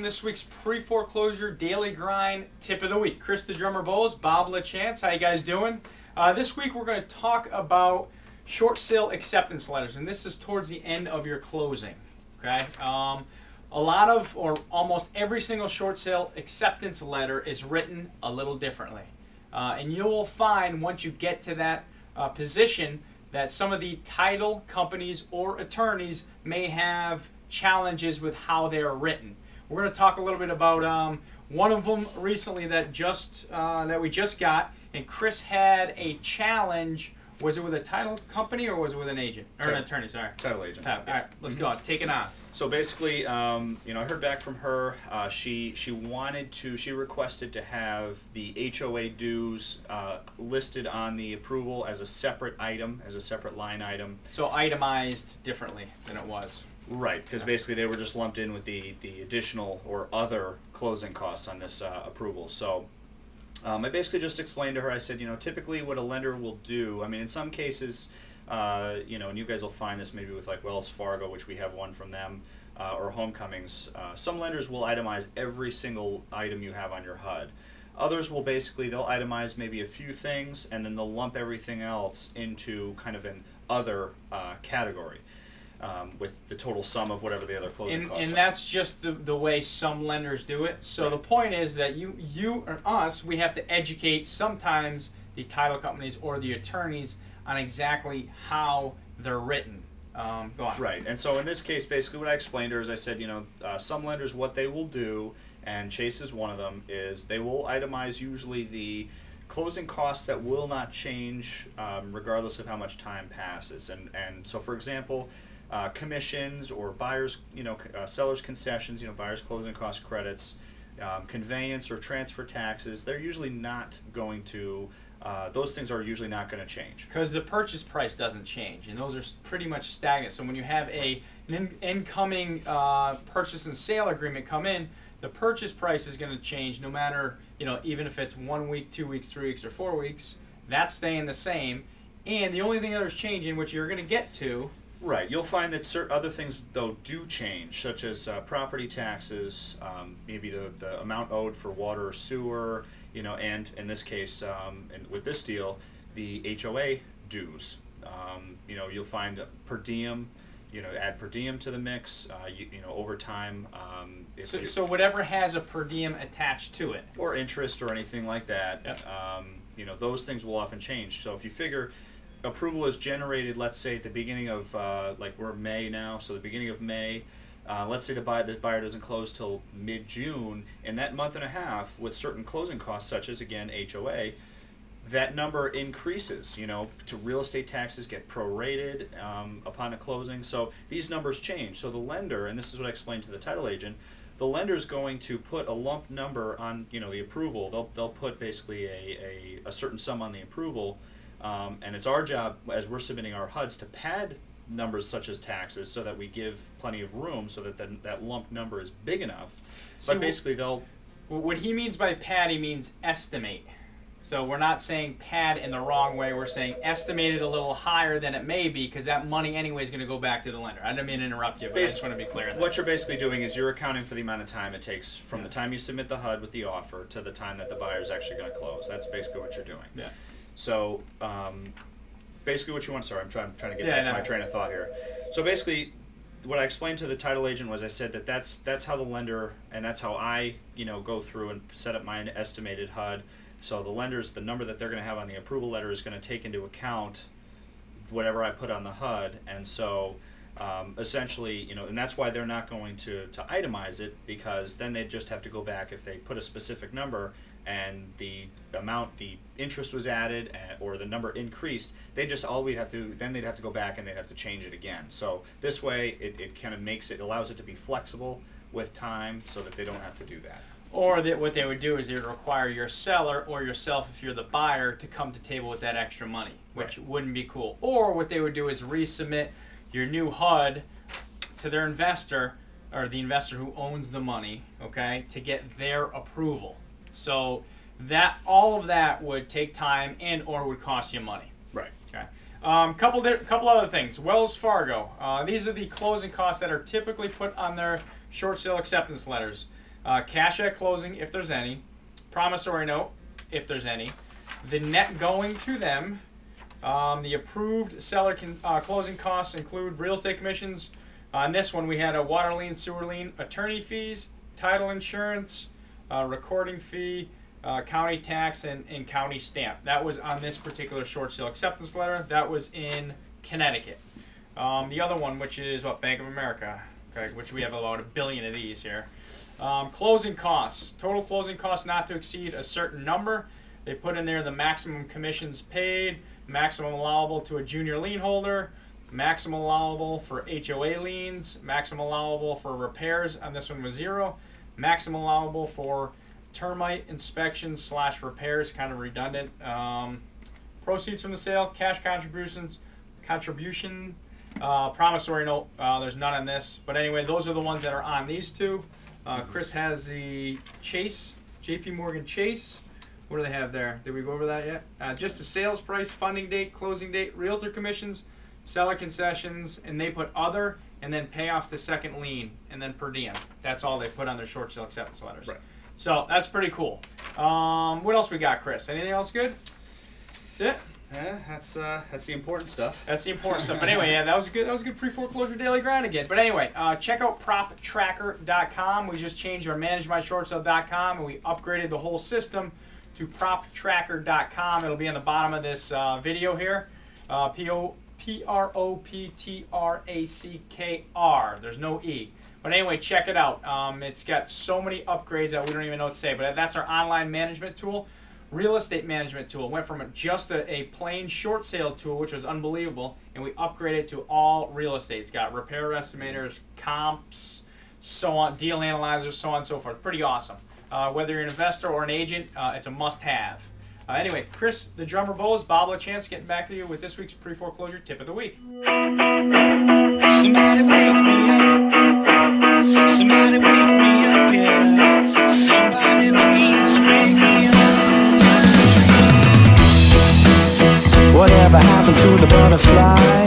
this week's pre-foreclosure daily grind tip of the week. Chris the Drummer Bowles, Bob LaChance, how you guys doing? This week we're going to talk about short sale acceptance letters, and this is towards the end of your closing. Okay, a lot of, or almost every single short sale acceptance letter is written a little differently, and you will find once you get to that position that some of the title companies or attorneys may have challenges with how they are written. We're going to talk a little bit about one of them recently that we just got, and Chris had a challenge. Was it with a title company or was it with an agent or an attorney? Sorry, title agent. All right, let's go. Take it on. So basically, you know, I heard back from her. She requested to have the HOA dues listed on the approval as a separate item, as a separate line item. So itemized differently than it was. Right, because basically they were just lumped in with the additional or other closing costs on this approval. So I basically just explained to her, I said, you know, typically what a lender will do, I mean, in some cases, you know, and you guys will find this maybe with like Wells Fargo, which we have one from them, or Homecomings, some lenders will itemize every single item you have on your HUD. Others will basically, they'll itemize maybe a few things and then they'll lump everything else into kind of an other category. With the total sum of whatever the other closing costs are. And that's just the way some lenders do it. So right. The point is that you or us, we have to educate sometimes the title companies or the attorneys on exactly how they're written. Go on. Right, and so in this case, basically what I explained to her is I said, you know, some lenders, what they will do, and Chase is one of them, is they will itemize usually the closing costs that will not change regardless of how much time passes. And so, for example, commissions or buyers, you know, sellers concessions, you know, buyers closing cost credits, conveyance or transfer taxes, they're usually not going to, those things are usually not going to change. Because the purchase price doesn't change, and those are pretty much stagnant. So when you have an incoming purchase and sale agreement come in, the purchase price is going to change no matter, you know, even if it's 1 week, 2 weeks, 3 weeks, or 4 weeks, that's staying the same. And the only thing that is changing, which you're going to get to, right, you'll find that certain other things though do change, such as property taxes, maybe the amount owed for water or sewer, you know, and in this case, and with this deal, the HOA dues. You know, you'll find per diem, you know, add per diem to the mix, you know, over time. So whatever has a per diem attached to it, or interest or anything like that, yep. You know, those things will often change. So if you figure approval is generated, let's say at the beginning of, like we're May now, so the beginning of May, let's say the buyer doesn't close till mid-June, in that month and a half with certain closing costs such as, again, HOA, that number increases, you know, to real estate taxes get prorated upon a closing, so these numbers change. So the lender, and this is what I explained to the title agent, the lender's going to put a lump number on, you know, the approval. They'll put basically a certain sum on the approval. And it's our job, as we're submitting our HUDs, to pad numbers such as taxes so that we give plenty of room so that that lump number is big enough. See, but basically they'll... What he means by pad, he means estimate. So we're not saying pad in the wrong way. We're saying estimate it a little higher than it may be because that money anyway is going to go back to the lender. I didn't mean to interrupt you, but I just want to be clear. What you're basically doing is you're accounting for the amount of time it takes from the time you submit the HUD with the offer to the time that the buyer is actually going to close. That's basically what you're doing. Yeah. So basically what you want, sorry, I'm trying to get back to my train of thought here. So basically what I explained to the title agent was I said that that's how the lender, and that's how I, you know, go through and set up my estimated HUD. So the lenders, the number that they're going to have on the approval letter is going to take into account whatever I put on the HUD, and so essentially, you know, and that's why they're not going to itemize it, because then they just have to go back if they put a specific number and the amount, the interest was added or the number increased, they'd have to go back and they'd have to change it again. So this way it kind of makes it, allows it to be flexible with time so that they don't have to do that. Or what they would do is they would require your seller or yourself, if you're the buyer, to come to table with that extra money, which right. wouldn't be cool. Or what they would do is resubmit your new HUD to their investor, or the investor who owns the money, okay, to get their approval. So that all of that would take time and or would cost you money. Right. Okay. Couple other things. Wells Fargo. These are the closing costs that are typically put on their short sale acceptance letters. cash at closing, if there's any, promissory note, if there's any, the net going to them, the approved seller closing costs include real estate commissions. On this one, we had a water lien, sewer lien, attorney fees, title insurance, recording fee, county tax, and county stamp. That was on this particular short sale acceptance letter. That was in Connecticut. The other one, which is what, Bank of America, okay, which we have about 1 billion of these here. Closing costs, total closing costs not to exceed a certain number. They put in there the maximum commissions paid, maximum allowable to a junior lien holder, maximum allowable for HOA liens, maximum allowable for repairs, on this one was 0, maximum allowable for termite inspections / repairs, kind of redundant. Proceeds from the sale, cash contribution, promissory note, there's none on this. But anyway, those are the ones that are on these two. Chris has the Chase, JP Morgan Chase. What do they have there? Did we go over that yet? Just a sales price, funding date, closing date, realtor commissions, seller concessions, and they put other, and then pay off the second lien, and then per diem. That's all they put on their short sale acceptance letters. Right. So that's pretty cool. What else we got, Chris? Anything else good? That's it. Yeah, that's the important stuff. That's the important stuff. But anyway, yeah, that was a good pre-foreclosure daily grind again. But anyway, check out proptracker.com. We just changed our managemyshortsale.com, and we upgraded the whole system to proptracker.com. It'll be on the bottom of this video here. Proptrackr. There's no E. But anyway, check it out. It's got so many upgrades that we don't even know what to say. But that's our online management tool. Real estate management tool. Went from just a plain short sale tool, which was unbelievable, and we upgraded to all real estate. It's got repair estimators, comps, so on, deal analyzers, so on and so forth. Pretty awesome. Whether you're an investor or an agent, it's a must-have. Anyway, Chris, the drummer Bowles, Bob LaChance, getting back to you with this week's pre-foreclosure tip of the week. Somebody wake me up. Somebody wake me up, yeah. Somebody please wake me up. Whatever happened to the butterfly?